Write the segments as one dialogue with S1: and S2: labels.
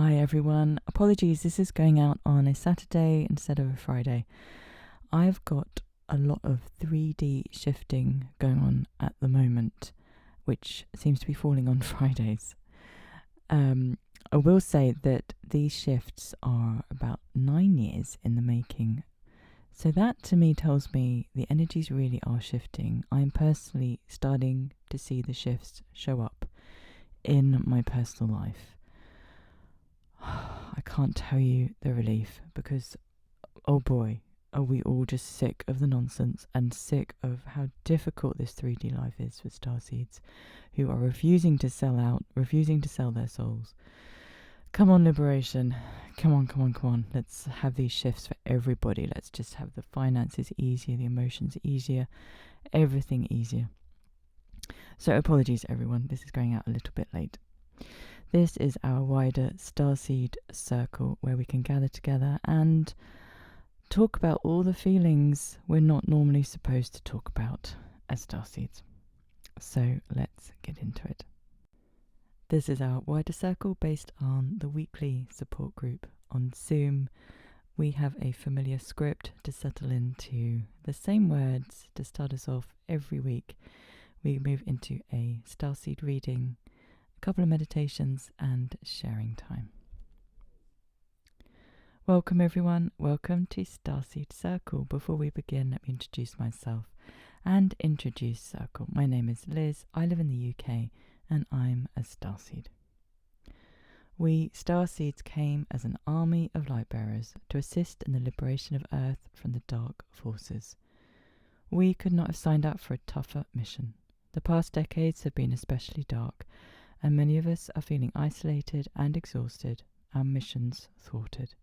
S1: Hi everyone, apologies, this is going out on a Saturday instead of a Friday. I've got a lot of 3D shifting going on at the moment, which seems to be falling on Fridays. I will say that these shifts are about 9 years in the making. So that to me tells me the energies really are shifting. I'm personally starting to see the shifts show up in my personal life. I can't tell you the relief because, oh boy, are we all just sick of the nonsense and sick of how difficult this 3D life is for StarSeeds, who are refusing to sell out, refusing to sell their souls. Come on, liberation. Come on. Let's have these shifts for everybody. Let's just have the finances easier, the emotions easier, everything easier. So apologies, everyone. This is going out a little bit late. This is our wider StarSeed circle where we can gather together and talk about all the feelings we're not normally supposed to talk about as StarSeeds. So let's get into it. This is our wider circle based on the weekly support group on Zoom. We have a familiar script to settle into, the same words to start us off every week. We move into a StarSeed reading, a couple of meditations and sharing time. Welcome everyone, welcome to StarSeed Circle. Before we begin, let me introduce myself and introduce Circle. My name is Liz, I live in the UK and I'm a StarSeed. We StarSeeds came as an army of light bearers to assist in the liberation of Earth from the dark forces. We could not have signed up for a tougher mission. The past decades have been especially dark, and many of us are feeling isolated and exhausted, our missions thwarted.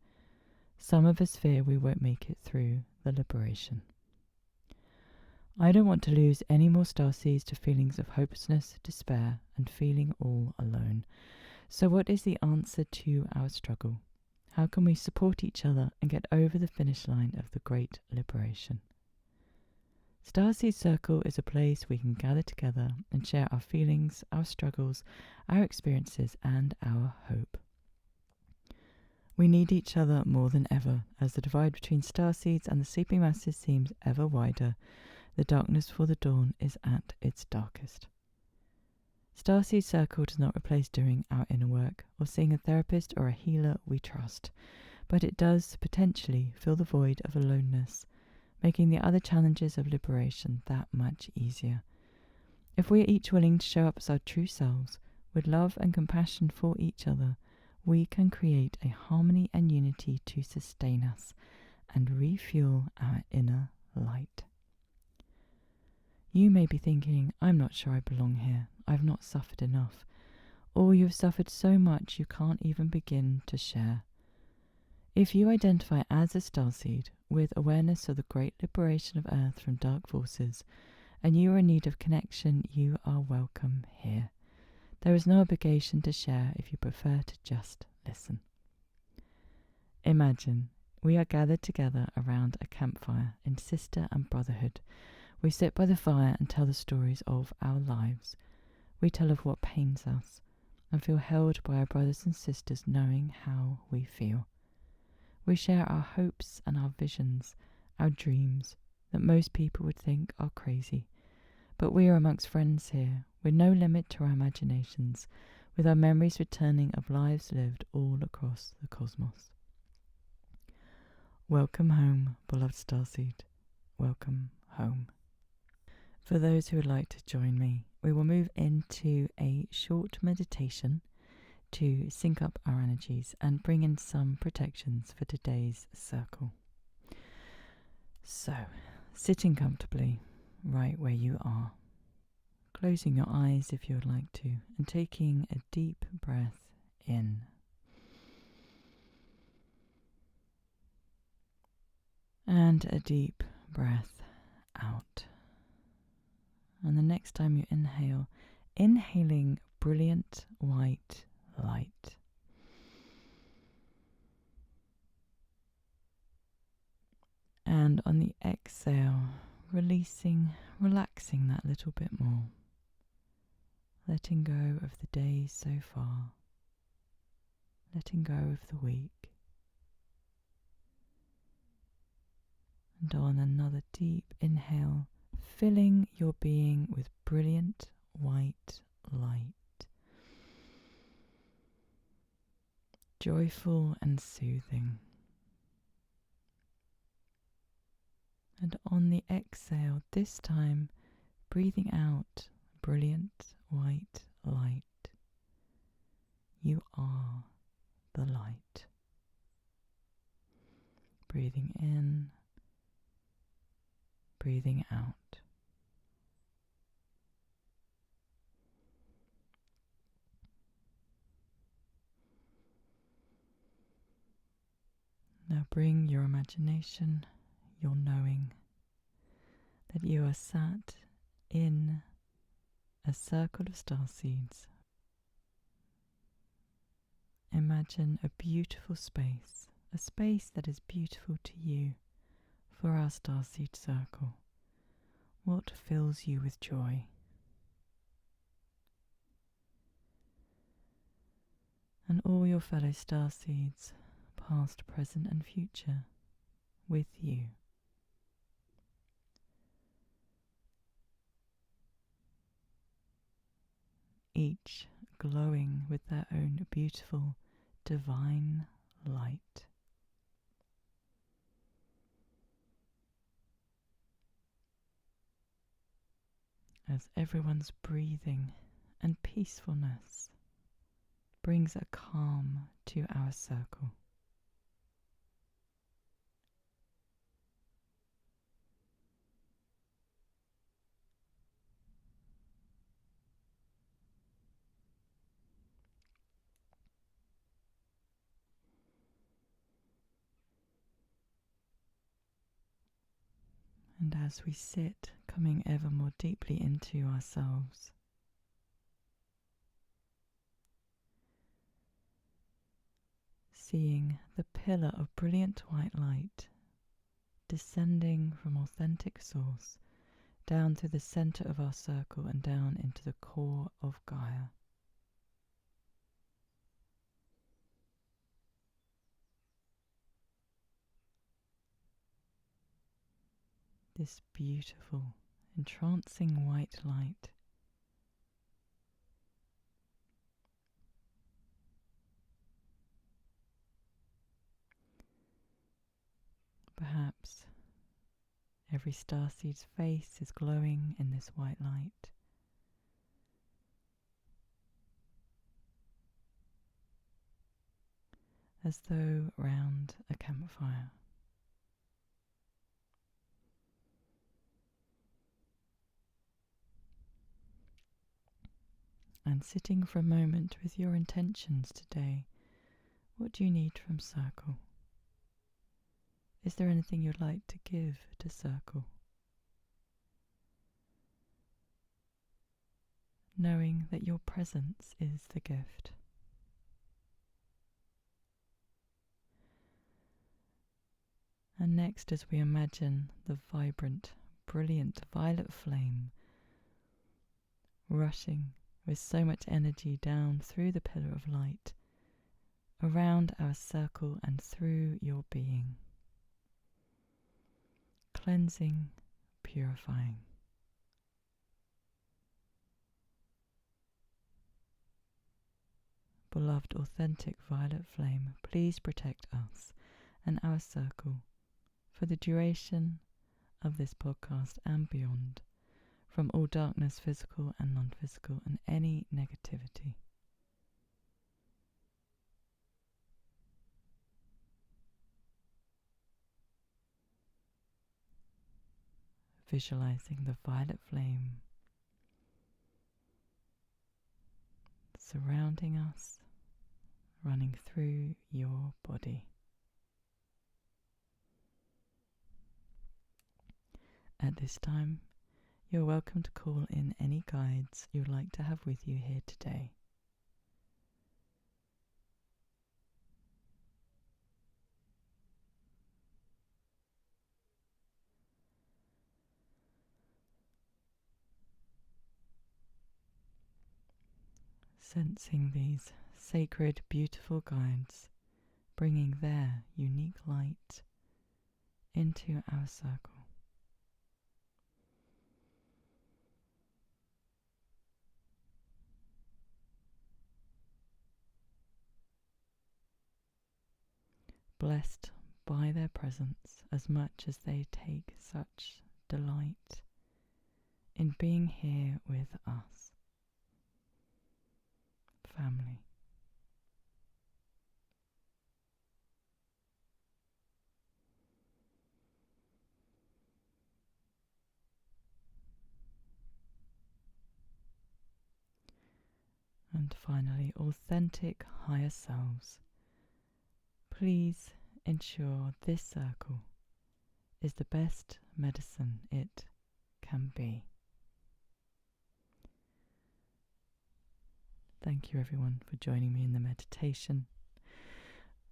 S1: Some of us fear we won't make it through the liberation. I don't want to lose any more StarSeeds to feelings of hopelessness, despair, and feeling all alone. So what is the answer to our struggle? How can we support each other and get over the finish line of the great liberation? StarSeed Circle is a place we can gather together and share our feelings, our struggles, our experiences, and our hope. We need each other more than ever, as the divide between StarSeeds and the sleeping masses seems ever wider. The darkness for the dawn is at its darkest. StarSeed Circle does not replace doing our inner work or seeing a therapist or a healer we trust, but it does potentially fill the void of aloneness, making the other challenges of liberation that much easier. If we are each willing to show up as our true selves, with love and compassion for each other, we can create a harmony and unity to sustain us and refuel our inner light. You may be thinking, I'm not sure I belong here. I've not suffered enough. Or you've suffered so much you can't even begin to share. If you identify as a StarSeed with awareness of the great liberation of Earth from dark forces, and you are in need of connection, you are welcome here. There is no obligation to share if you prefer to just listen. Imagine we are gathered together around a campfire in sister and brotherhood. We sit by the fire and tell the stories of our lives. We tell of what pains us and feel held by our brothers and sisters knowing how we feel. We share our hopes and our visions, our dreams that most people would think are crazy. But we are amongst friends here, with no limit to our imaginations, with our memories returning of lives lived all across the cosmos. Welcome home, beloved StarSeed. Welcome home. For those who would like to join me, we will move into a short meditation to sync up our energies and bring in some protections for today's circle. So, sitting comfortably right where you are, closing your eyes if you would like to, and taking a deep breath in. And a deep breath out. And the next time you inhale, inhaling brilliant white light. And on the exhale, releasing, relaxing that little bit more. Letting go of the day so far. letting go of the weak. And on another deep inhale, filling your being with brilliant white light, joyful and soothing. And on the exhale, this time breathing out brilliant white light. You are the light. Breathing in, breathing out. Now bring your imagination, your knowing, that you are sat in a circle of starseeds. Imagine a beautiful space, a space that is beautiful to you for our starseed circle. What fills you with joy? And all your fellow starseeds, past, present and future, with you. Each glowing with their own beautiful divine light. As everyone's breathing and peacefulness brings a calm to our circle. And as we sit, coming ever more deeply into ourselves, seeing the pillar of brilliant white light descending from authentic source down through the center of our circle and down into the core of Gaia. This beautiful, entrancing white light perhaps every starseed's face is glowing in this white light. As though round a campfire. And sitting for a moment with your intentions today, what do you need from Circle? Is there anything you'd like to give to Circle? Knowing that your presence is the gift. And next, as we imagine the vibrant, brilliant violet flame rushing with so much energy down through the pillar of light, around our circle and through your being, cleansing, purifying. Beloved authentic violet flame, please protect us and our circle for the duration of this podcast and beyond, from all darkness, physical and non-physical, and any negativity. Visualizing the violet flame surrounding us, running through your body. At this time, you're welcome to call in any guides you'd like to have with you here today. Sensing these sacred, beautiful guides, bringing their unique light into our circle. Blessed by their presence as much as they take such delight in being here with us. Family. And finally, authentic higher selves. Please ensure this circle is the best medicine it can be. Thank you everyone for joining me in the meditation.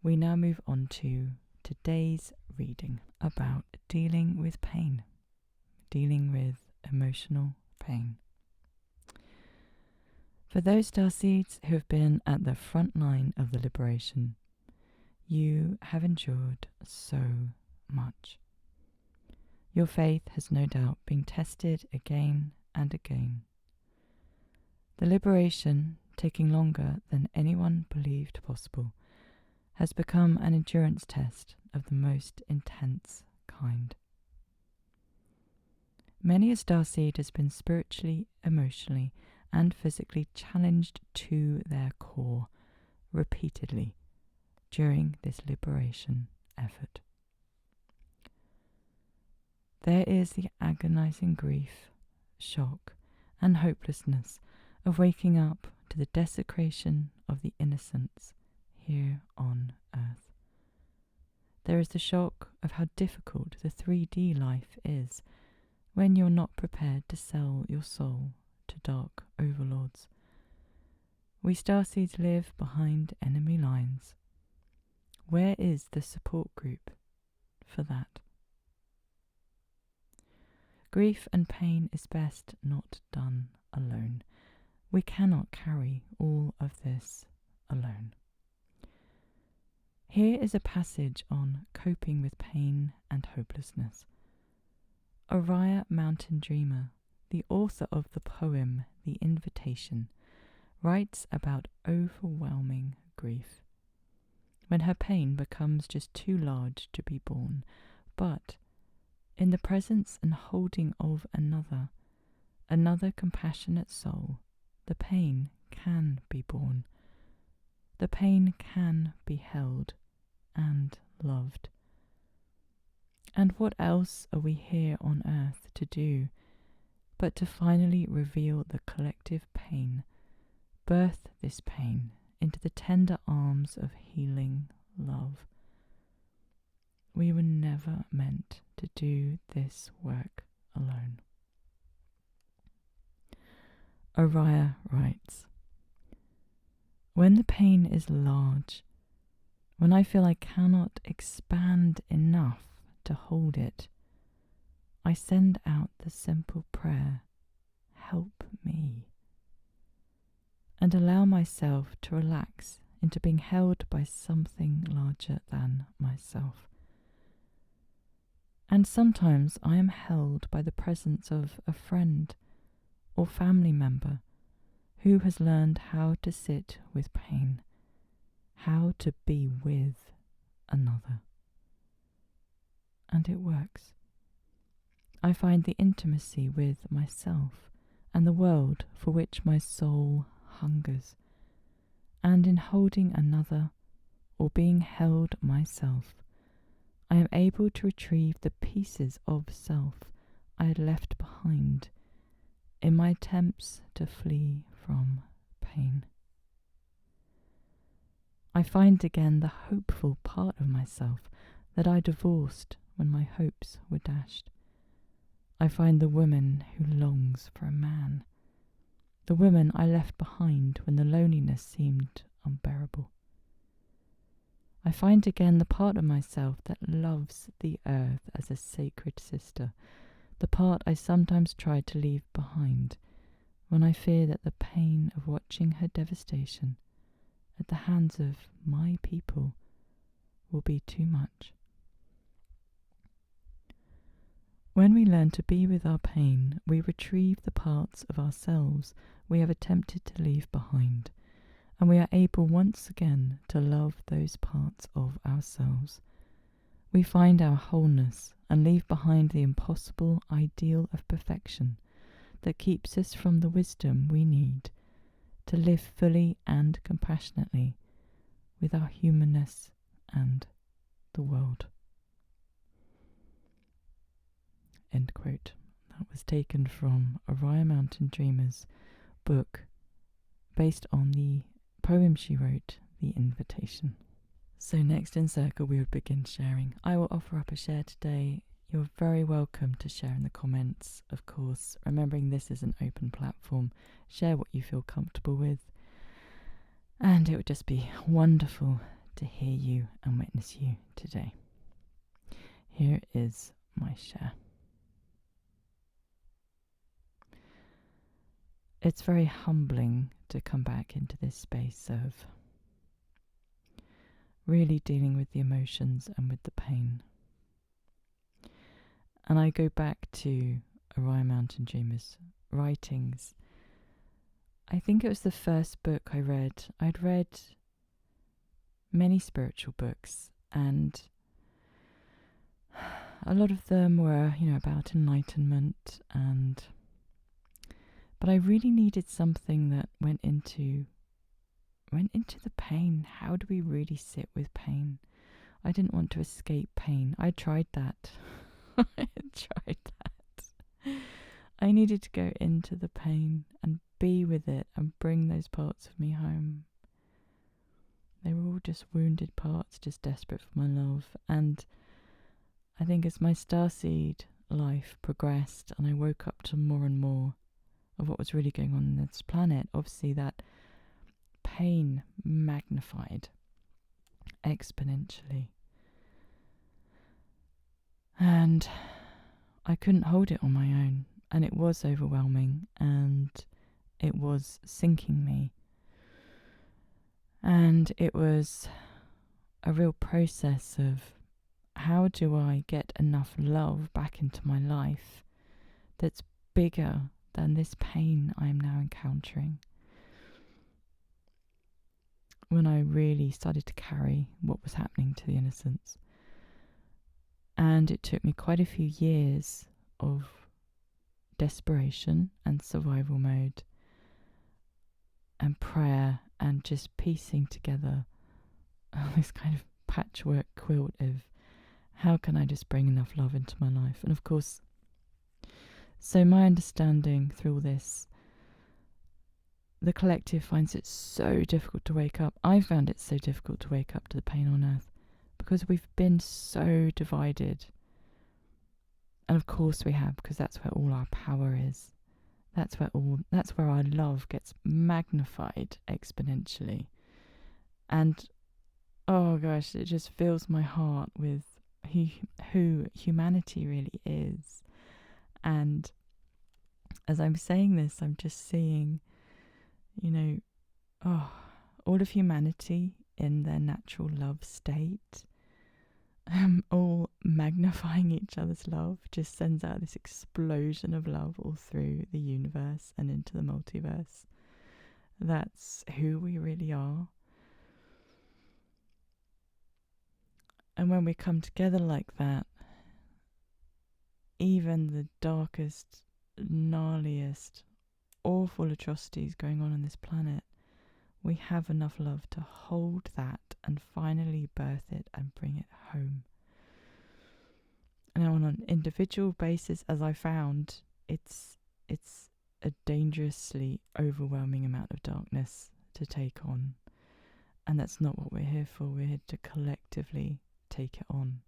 S1: We now move on to today's reading about dealing with pain, dealing with emotional pain. For those StarSeeds who have been at the front line of the liberation, you have endured so much. Your faith has no doubt been tested again and again. The liberation, taking longer than anyone believed possible, has become an endurance test of the most intense kind. Many a StarSeed has been spiritually, emotionally, and physically challenged to their core repeatedly during this liberation effort. There is the agonizing grief, shock, and hopelessness of waking up to the desecration of the innocence here on earth. There is the shock of how difficult the 3D life is when you're not prepared to sell your soul to dark overlords. We StarSeeds live behind enemy lines. Where is the support group for that? Grief and pain is best not done alone. We cannot carry all of this alone. Here is a passage on coping with pain and hopelessness. Oriah Mountain Dreamer, the author of the poem The Invitation, writes about overwhelming grief, when her pain becomes just too large to be borne, but in the presence and holding of another compassionate soul, the pain can be borne. The pain can be held and loved. And what else are we here on earth to do but to finally reveal the collective pain, birth this pain into the tender arms of healing love? We were never meant to do this work alone. Oriah writes, when the pain is large, when I feel I cannot expand enough to hold it, I send out the simple prayer, help me, and allow myself to relax into being held by something larger than myself. And sometimes I am held by the presence of a friend or family member who has learned how to sit with pain, how to be with another. And it works. I find the intimacy with myself and the world for which my soul hungers, and in holding another or being held myself, I am able to retrieve the pieces of self I had left behind in my attempts to flee from pain. I find again the hopeful part of myself that I divorced when my hopes were dashed. I find the woman who longs for a man, the woman I left behind when the loneliness seemed unbearable. I find again the part of myself that loves the earth as a sacred sister, the part I sometimes try to leave behind when I fear that the pain of watching her devastation at the hands of my people will be too much. When we learn to be with our pain, we retrieve the parts of ourselves we have attempted to leave behind, and we are able once again to love those parts of ourselves. We find our wholeness and leave behind the impossible ideal of perfection that keeps us from the wisdom we need to live fully and compassionately with our humanness and the world. End quote. That was taken from Orion Mountain Dreamer's book based on the poem she wrote, The Invitation. So next in circle we would begin sharing. I will offer up a share today. You're very welcome to share in the comments, of course, remembering this is an open platform. Share what you feel comfortable with, and it would just be wonderful to hear you and witness you today. Here is my share. It's very humbling to come back into this space of really dealing with the emotions and with the pain. And I go back to Orion Mountain Dreamer's writings. I think it was the first book I read. I'd read many spiritual books, and a lot of them were, about enlightenment, but I really needed something that went into the pain. How do we really sit with pain? I didn't want to escape pain. I tried that. I needed to go into the pain and be with it and bring those parts of me home. They were all just wounded parts, just desperate for my love. And I think as my StarSeed life progressed and I woke up to more and more of what was really going on in this planet, obviously that pain magnified exponentially. And I couldn't hold it on my own, and it was overwhelming, and it was sinking me. And it was a real process of how do I get enough love back into my life that's bigger than this pain I am now encountering. When I really started to carry what was happening to the innocents. And it took me quite a few years of desperation and survival mode and prayer and just piecing together this kind of patchwork quilt of how can I just bring enough love into my life. And of course, so my understanding through all this, the collective finds it so difficult to wake up. I found it so difficult to wake up to the pain on earth because we've been so divided. And of course we have, because that's where all our power is. That's where our love gets magnified exponentially. And oh gosh, it just fills my heart with who humanity really is. And as I'm saying this, I'm just seeing, all of humanity in their natural love state, all magnifying each other's love, just sends out this explosion of love all through the universe and into the multiverse. That's who we really are. And when we come together like that, even the darkest, gnarliest, awful atrocities going on this planet, we have enough love to hold that and finally birth it and bring it home. And on an individual basis, as I found, it's a dangerously overwhelming amount of darkness to take on. And that's not what we're here for. We're here to collectively take it on.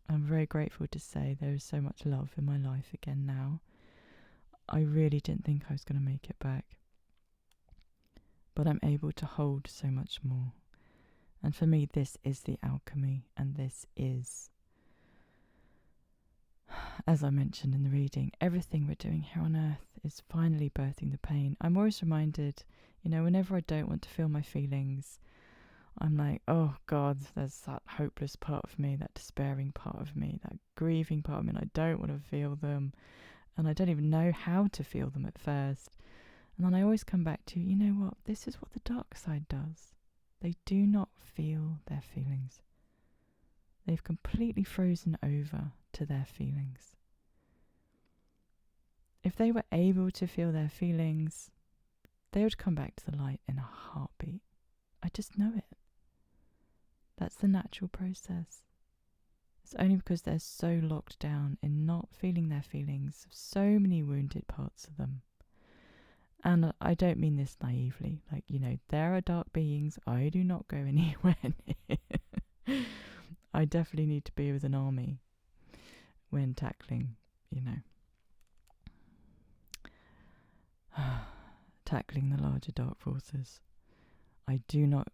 S1: I'm very grateful to say there is so much love in my life again now. I really didn't think I was going to make it back. But I'm able to hold so much more. And for me, this is the alchemy, and this is as I mentioned in the reading, everything we're doing here on earth is finally birthing the pain. I'm always reminded, whenever I don't want to feel my feelings, I'm like, oh God, there's that hopeless part of me, that despairing part of me, that grieving part of me, and I don't want to feel them, and I don't even know how to feel them at first. And then I always come back to, you know what, this is what the dark side does. They do not feel their feelings. They've completely frozen over to their feelings. If they were able to feel their feelings, they would come back to the light in a heartbeat. I just know it. That's the natural process. It's only because they're so locked down in not feeling their feelings, so many wounded parts of them. And I don't mean this naively. Like, there are dark beings. I do not go anywhere near. I definitely need to be with an army when tackling, tackling the larger dark forces. We do not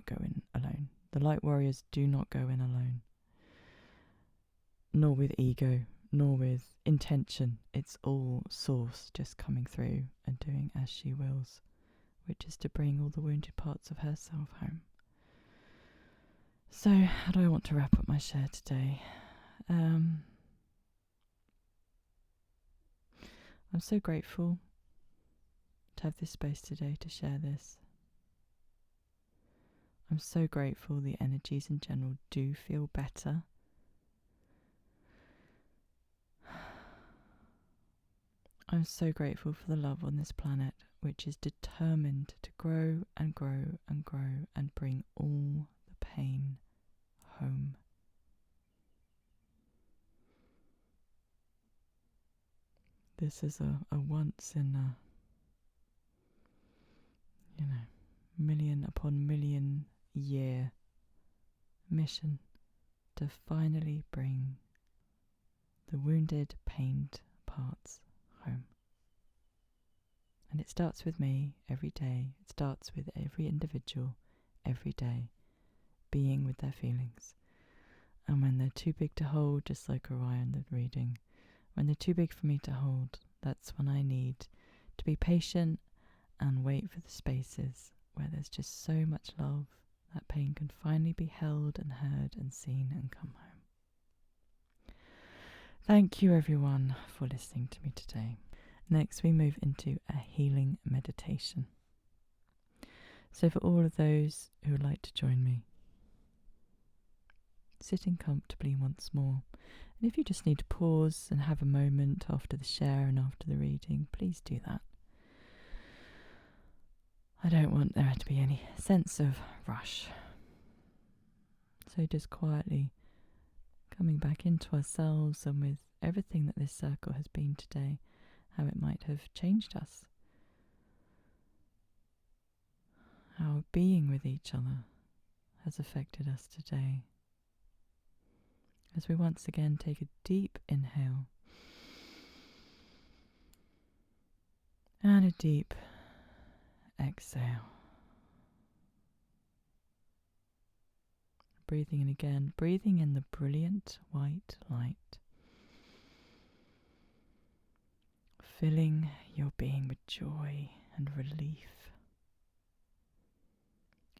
S1: go in alone. The light warriors do not go in alone. Nor with ego, nor with intention. It's all Source just coming through and doing as she wills, which is to bring all the wounded parts of herself home. So, how do I want to wrap up my share today? I'm so grateful to have this space today to share this. I'm so grateful the energies in general do feel better. I'm so grateful for the love on this planet, which is determined to grow and grow and grow and bring all the pain home. This is a once in a, million upon million year mission to finally bring the wounded, pained parts home. And it starts with me every day. It starts with every individual every day being with their feelings. And when they're too big to hold, just like Orion the reading, when they're too big for me to hold, that's when I need to be patient and wait for the spaces where there's just so much love that pain can finally be held and heard and seen and come home. Thank you everyone for listening to me today. Next we move into a healing meditation. So for all of those who would like to join me, sitting comfortably once more. And if you just need to pause and have a moment after the share and after the reading, please do that. I don't want there to be any sense of rush. So just quietly coming back into ourselves and with everything that this circle has been today, how it might have changed us. How being with each other has affected us today. As we once again take a deep inhale and a deep exhale. Breathing in again, breathing in the brilliant white light, filling your being with joy and relief,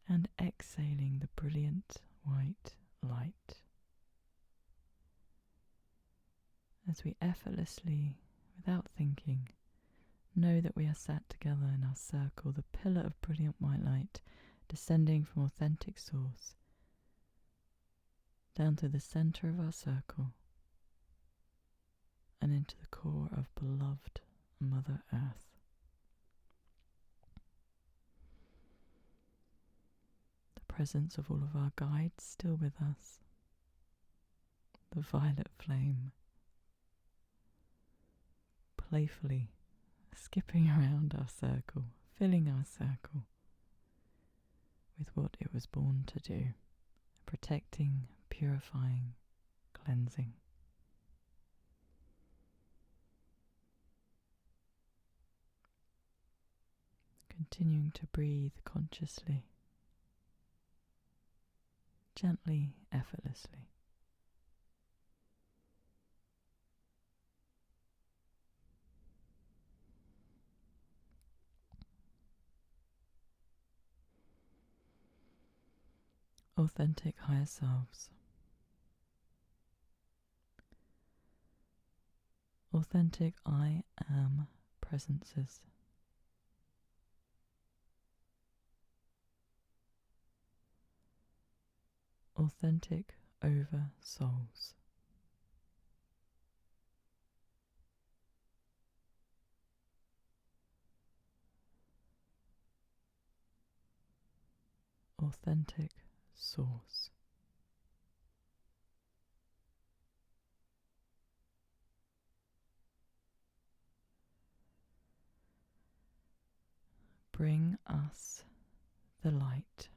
S1: and exhaling the brilliant white light as we effortlessly, without thinking, know that we are sat together in our circle, the pillar of brilliant white light descending from authentic Source down to the centre of our circle and into the core of beloved Mother Earth. The presence of all of our guides still with us. The violet flame playfully skipping around our circle, filling our circle with what it was born to do, protecting, purifying, cleansing. Continuing to breathe consciously, gently, effortlessly. authentic higher selves, authentic I am presences, authentic over souls, authentic source, bring us the light.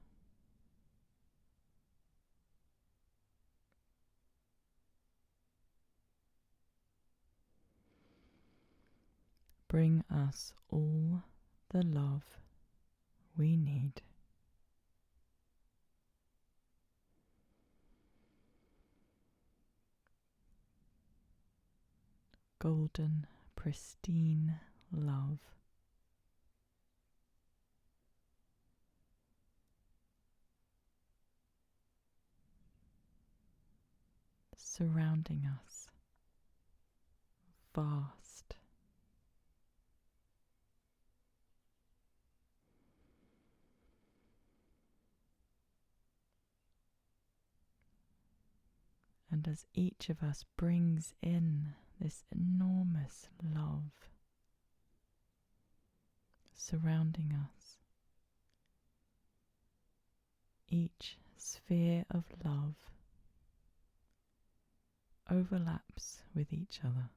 S1: Bring us all the love we need. Golden, pristine love. Surrounding us, vast, and as each of us brings in this enormous love surrounding us, each sphere of love overlaps with each other.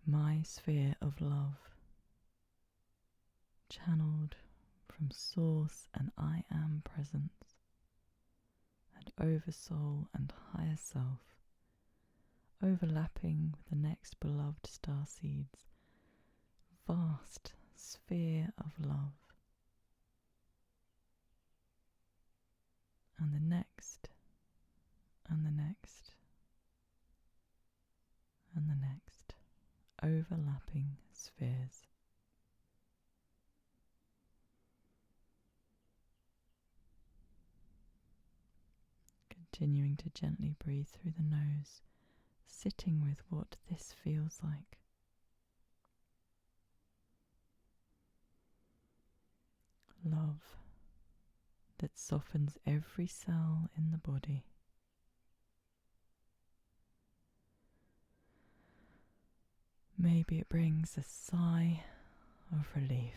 S1: My sphere of love, channeled from source and I am presence, and oversoul and higher self, overlapping with the next beloved StarSeeds, vast sphere of love, and the next, and the next, and the next, overlapping spheres. Continuing to gently breathe through the nose, sitting with what this feels like. Love that softens every cell in the body. Maybe it brings a sigh of relief.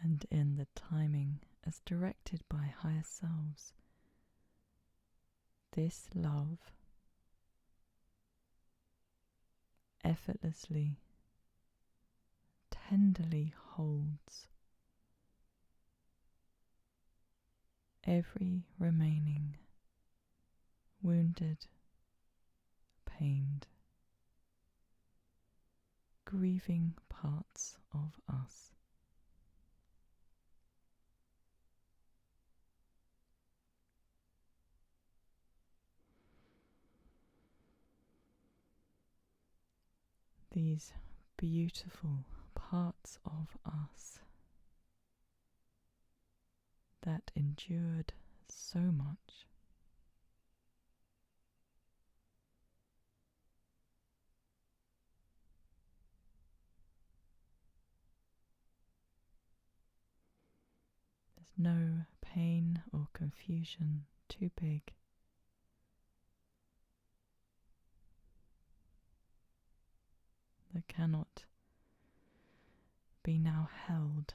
S1: And in the timing as directed by higher selves, this love effortlessly, tenderly holds every remaining wounded, pained, grieving parts of us. These beautiful parts of us that endured so much, there's no pain or confusion too big. That cannot be now held.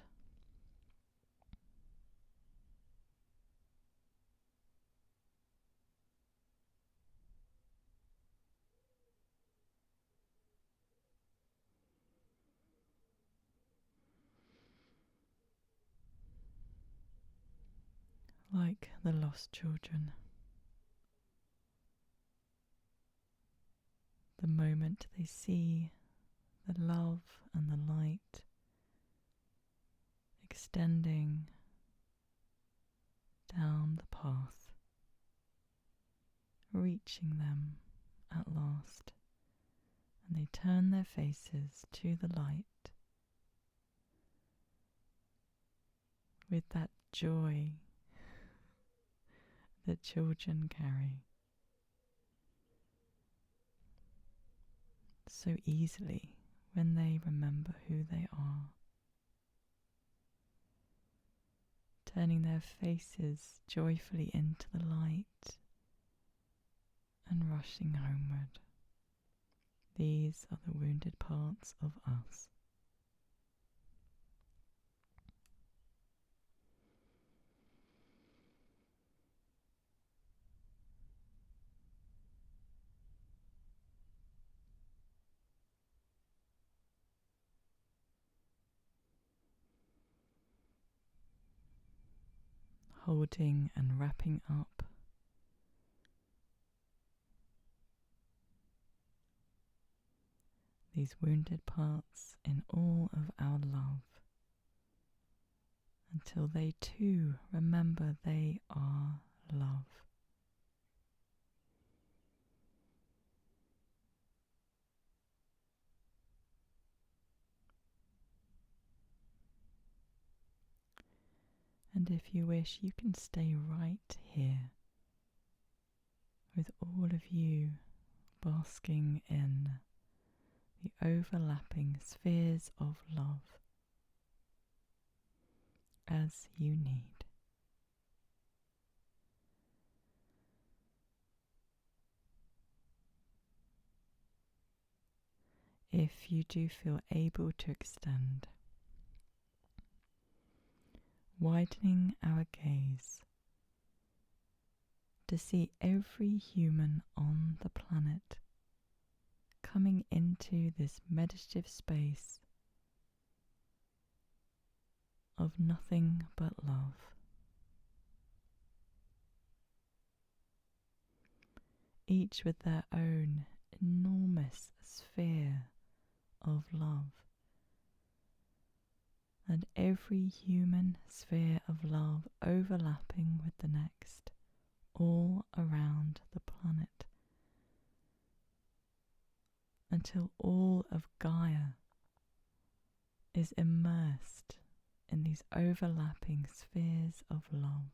S1: Like the lost children, the the moment they see the love and the light extending down the path, reaching them at last, and they turn their faces to the light with that joy that children carry so easily when they remember who they are, turning their faces joyfully into the light and rushing homeward. These are the wounded parts of us. Holding and wrapping up these wounded parts in all of our love, until they too remember they are love. And if you wish, you can stay right here with all of you basking in the overlapping spheres of love as you need. If you do feel able to extend, widening our gaze to see every human on the planet coming into this meditative space of nothing but love. Each with their own enormous sphere of love, and every human sphere of love overlapping with the next, all around the planet, until all of Gaia is immersed in these overlapping spheres of love.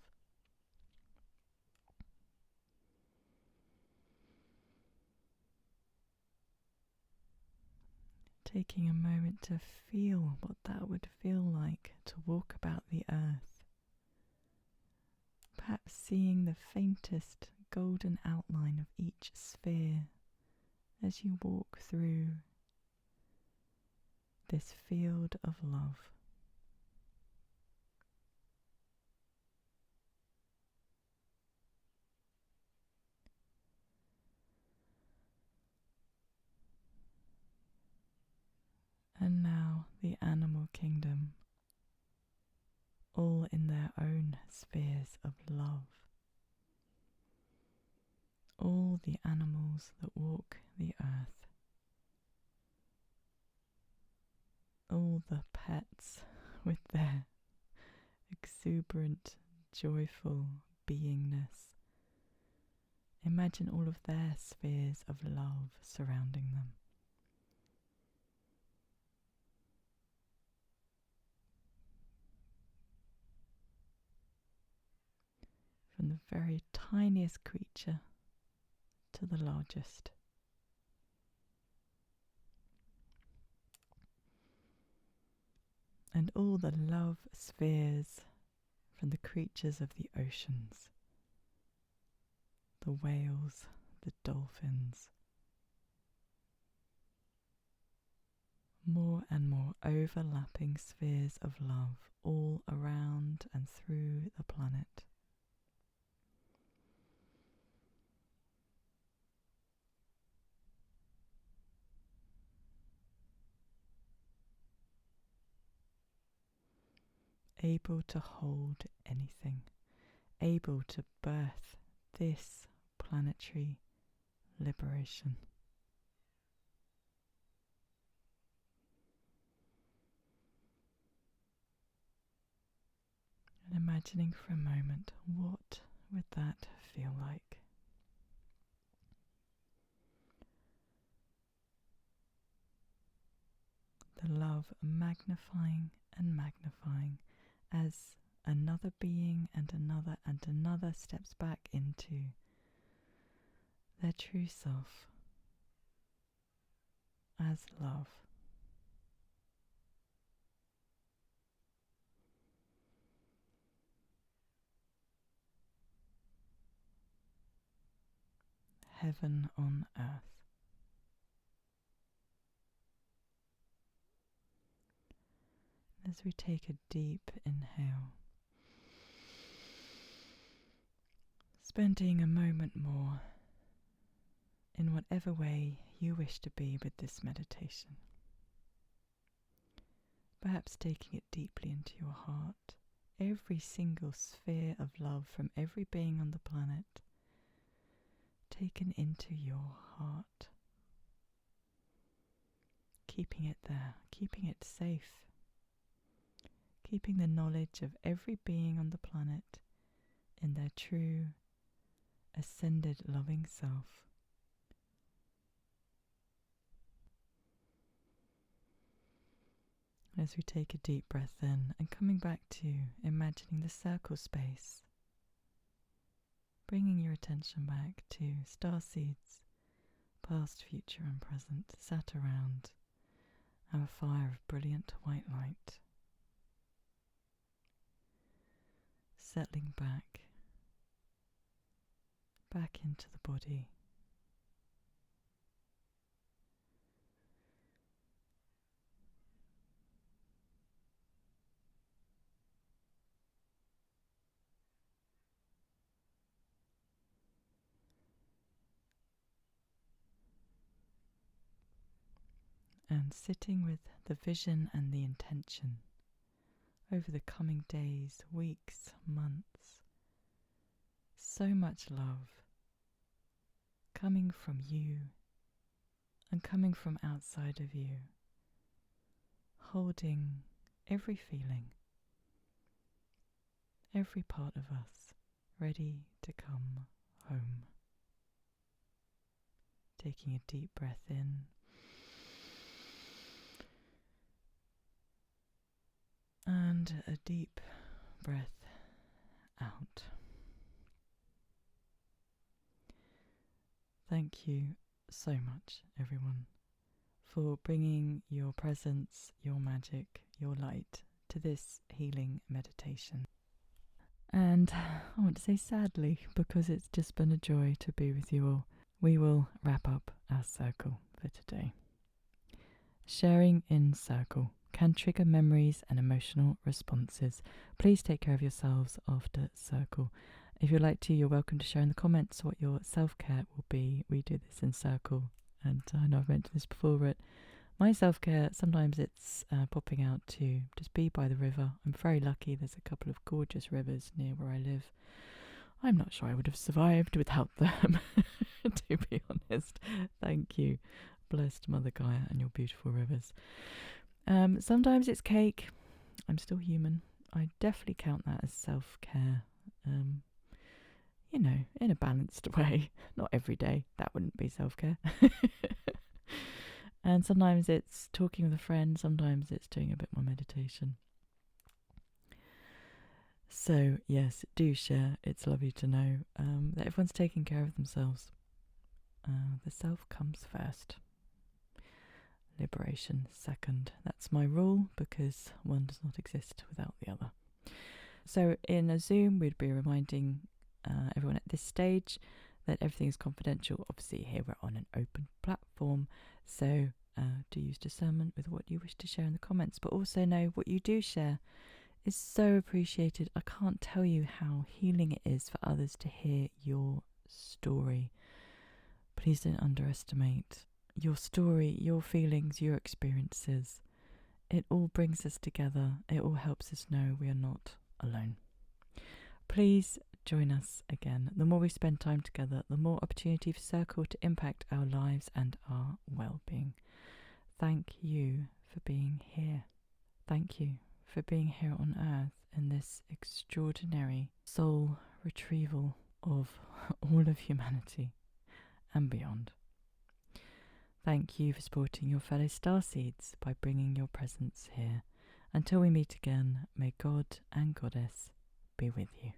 S1: Taking a moment to feel what that would feel like to walk about the earth, perhaps seeing the faintest golden outline of each sphere as you walk through this field of love. And now the animal kingdom, all in their own spheres of love. All the animals that walk the earth. All the pets with their exuberant, joyful beingness. Imagine all of their spheres of love surrounding them. From the very tiniest creature to the largest. And all the love spheres from the creatures of the oceans, the whales, the dolphins. More and more overlapping spheres of love all around and through the planet. Able to hold anything, able to birth this planetary liberation. imagining for a moment, what would that feel like? The love magnifying and magnifying as another being and another steps back into their true self as love. Heaven on earth. As we take a deep inhale, spending a moment more in whatever way you wish to be with this meditation. Perhaps taking it deeply into your heart, every single sphere of love from every being on the planet, taken into your heart, keeping it there, keeping it safe, keeping the knowledge of every being on the planet in their true, ascended, loving self. As we take a deep breath in and coming back to imagining the circle space, bringing your attention back to StarSeeds, past, future and present, sat around our fire of brilliant white light. Settling back into the body. And sitting with the vision and the intention over the coming days, weeks, months. So much love coming from you and coming from outside of you, holding every feeling, every part of us ready to come home. Taking a deep breath in and a deep breath out. Thank you so much, everyone, for bringing your presence, your magic, your light to this healing meditation. And I want to say sadly, because it's just been a joy to be with you all, we will wrap up our circle for today. Sharing in circle can trigger memories and emotional responses. Please take care of yourselves after circle. If you'd like to, you're welcome to share in the comments what your self-care will be. We do this in circle, and I know I've mentioned this before, but my self-care, sometimes it's popping out to just be by the river. I'm very lucky, there's a couple of gorgeous rivers near where I live. I'm not sure I would have survived without them, to be honest. Thank you. Blessed Mother Gaia and your beautiful rivers. Sometimes it's cake. I'm still human. I definitely count that as self-care. In a balanced way. Not every day. That wouldn't be self-care. And sometimes it's talking with a friend. Sometimes it's doing a bit more meditation. So, yes, do share. It's lovely to know that everyone's taking care of themselves. The self comes first. Liberation second. That's my rule, because one does not exist without the other. So in a Zoom, we'd be reminding everyone at this stage that everything is confidential. Obviously, here we're on an open platform, so do use discernment with what you wish to share in the comments, but also know what you do share is so appreciated. I can't tell you how healing it is for others to hear your story. Please don't underestimate your story, your feelings, your experiences. It all brings us together. It all helps us know we are not alone. Please join us again. The more we spend time together, the more opportunity for Circle to impact our lives and our well-being. Thank you for being here. Thank you for being here on Earth in this extraordinary soul retrieval of all of humanity and beyond. Thank you for supporting your fellow StarSeeds by bringing your presence here. Until we meet again, may God and Goddess be with you.